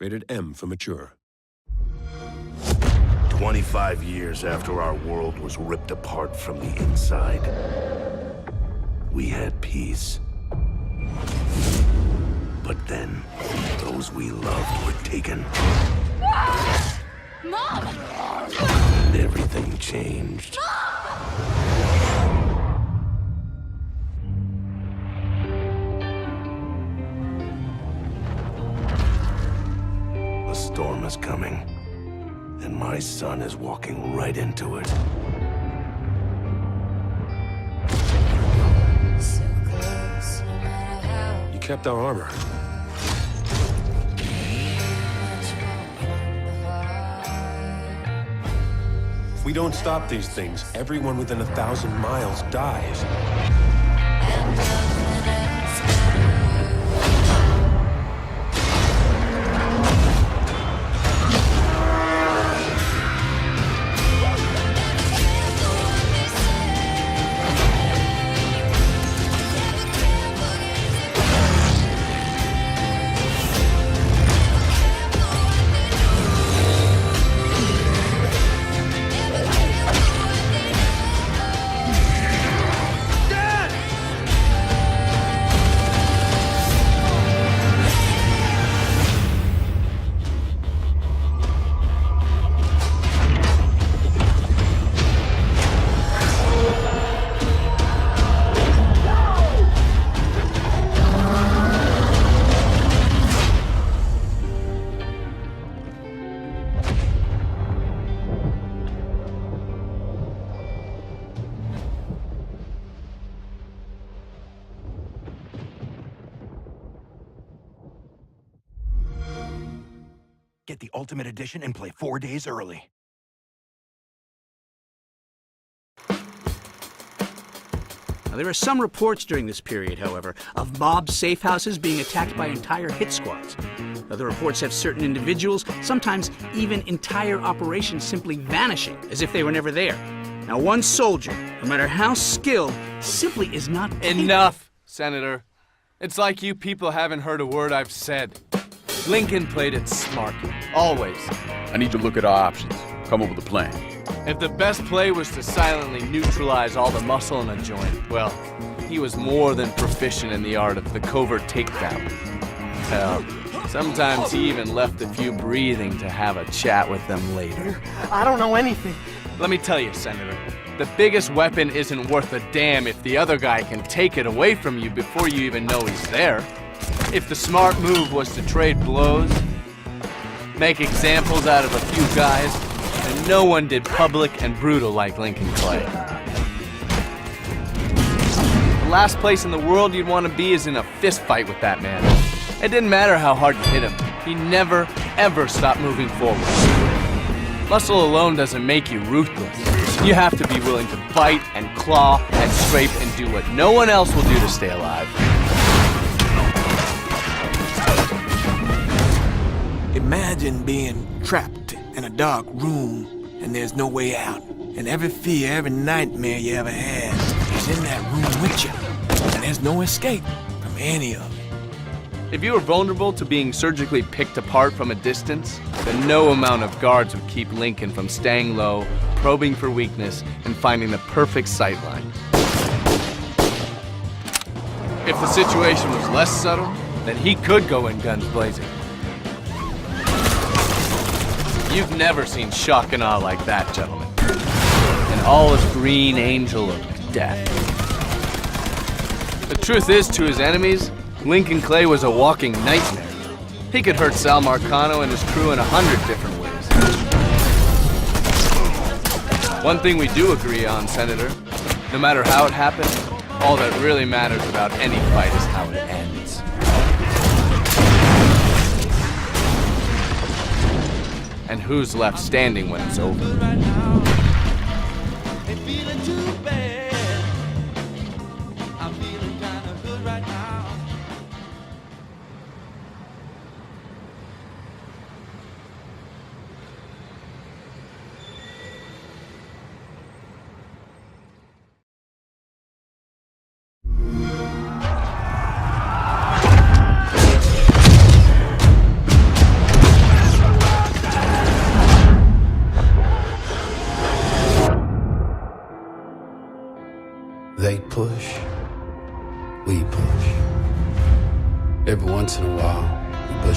Rated M for mature. 25 years after our world was ripped apart from the inside, we had peace. But then, those we loved were taken. Mom! And everything changed. A storm is coming, and my son is walking right into it. So close, no matter how You kept our armor. much more from the heart. If we don't stop these things, everyone within 1,000 miles dies. And nothing else matters. Get the Ultimate Edition and play 4 days early. Now, there are some reports during this period, however, of mob safe houses being attacked by entire hit squads. Other reports have certain individuals, sometimes even entire operations, simply vanishing as if they were never there. Now, one soldier, no matter how skilled, simply is not capable. Enough, Senator. It's like you people haven't heard a word I've said. Lincoln played it smart. Always. I need to look at our options. Come up with a plan. If the best play was to silently neutralize all the muscle in a joint, well, he was more than proficient in the art of the covert takedown. Hell, sometimes he even left a few breathing to have a chat with them later. I don't know anything. Let me tell you, Senator, the biggest weapon isn't worth a damn if the other guy can take it away from you before you even know he's there. If the smart move was to trade blows, make examples out of a few guys, and no one did public and brutal like Lincoln Clay. The last place in the world you'd want to be is in a fist fight with that man. It didn't matter how hard you hit him. He never, ever stopped moving forward. Muscle alone doesn't make you ruthless. You have to be willing to bite and claw and scrape and do what no one else will do to stay alive. Imagine being trapped in a dark room and there's no way out. And every fear, every nightmare you ever had is in that room with you. And there's no escape from any of it. If you were vulnerable to being surgically picked apart from a distance, then no amount of guards would keep Lincoln from staying low, probing for weakness, and finding the perfect sightline. If the situation was less subtle, then he could go in guns blazing. You've never seen shock and awe like that, gentlemen. An all-green angel of death. The truth is, to his enemies, Lincoln Clay was a walking nightmare. He could hurt Sal Marcano and his crew in 100 different ways. One thing we do agree on, Senator, no matter how it happened, all that really matters about any fight is how it ends. And who's left standing when it's over.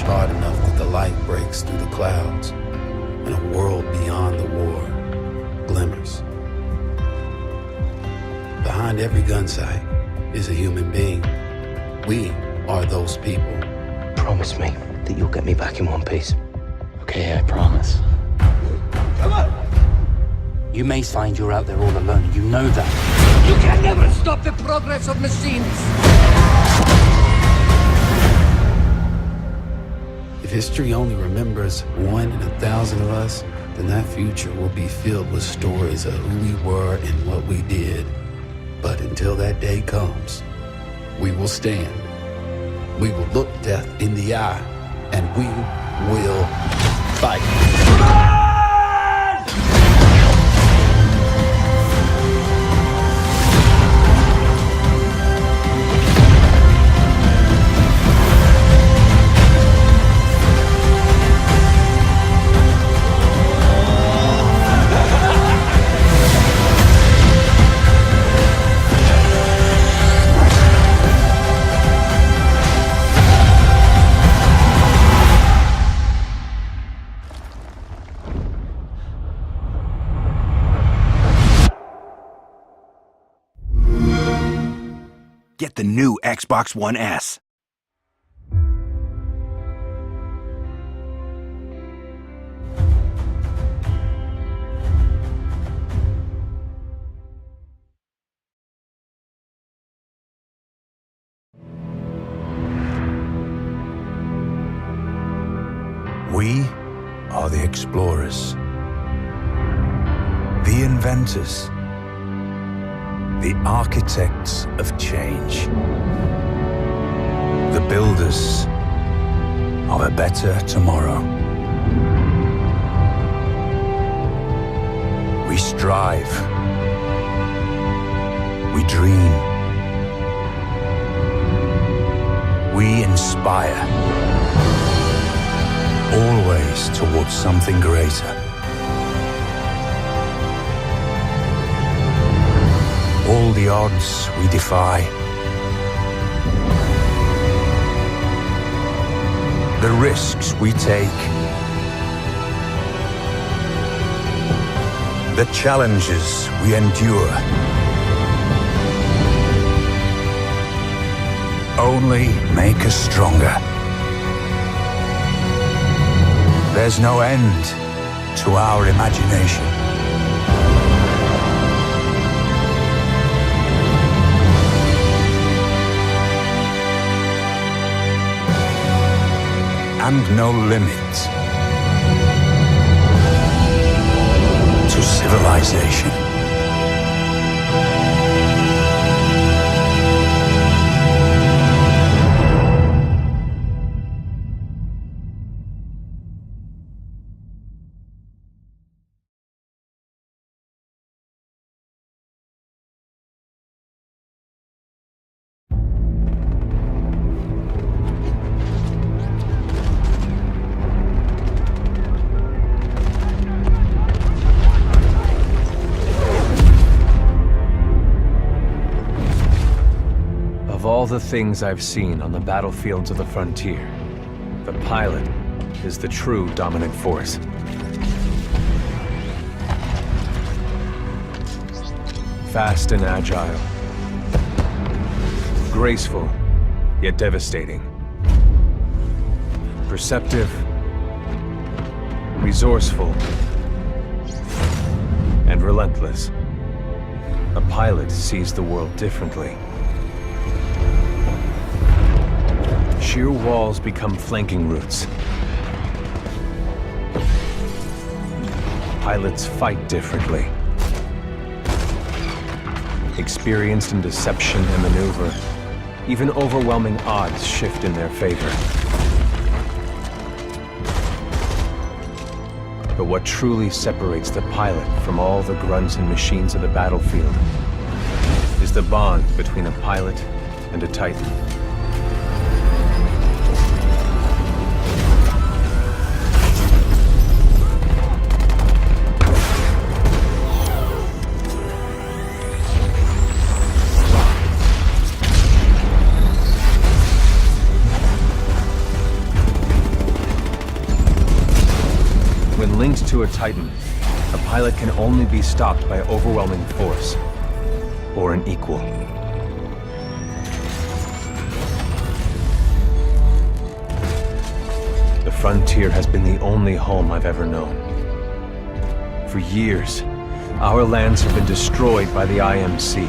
push hard enough that the light breaks through the clouds, and a world beyond the war glimmers. Behind every gun sight is a human being. We are those people. Promise me that you'll get me back in one piece. Okay, I promise. Come on! You may find you're out there all alone, and you know that. You can never stop the progress of machines! If history only remembers 1 in 1,000 of us, then that future will be filled with stories of who we were and what we did. But until that day comes, we will stand. We will look death in the eye, and we will fight. Get the new Xbox One S. We are the explorers, the inventors, the architects of change, the builders of a better tomorrow. We strive, we dream, we inspire, always towards something greater. All the odds we defy. The risks we take. The challenges we endure. Only make us stronger. There's no end to our imagination. And no limit to civilization. Of all the things I've seen on the battlefields of the frontier, the pilot is the true dominant force. Fast and agile. Graceful, yet devastating. Perceptive. Resourceful. And relentless. A pilot sees the world differently. Sheer walls become flanking routes. Pilots fight differently. Experienced in deception and maneuver, even overwhelming odds shift in their favor. But what truly separates the pilot from all the grunts and machines of the battlefield is the bond between a pilot and a Titan. linked to a Titan, a pilot can only be stopped by overwhelming force, or an equal. The frontier has been the only home I've ever known. For years, our lands have been destroyed by the IMC,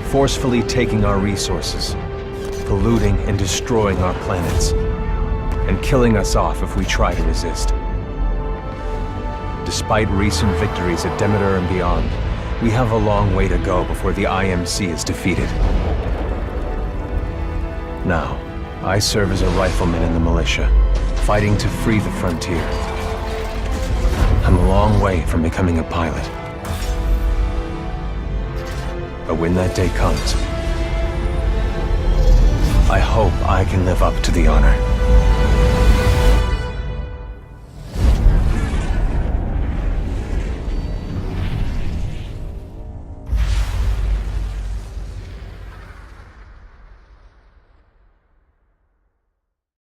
forcefully taking our resources, polluting and destroying our planets, and killing us off if we try to resist. Despite recent victories at Demeter and beyond, we have a long way to go before the IMC is defeated. Now, I serve as a rifleman in the militia, fighting to free the frontier. I'm a long way from becoming a pilot. But when that day comes, I hope I can live up to the honor.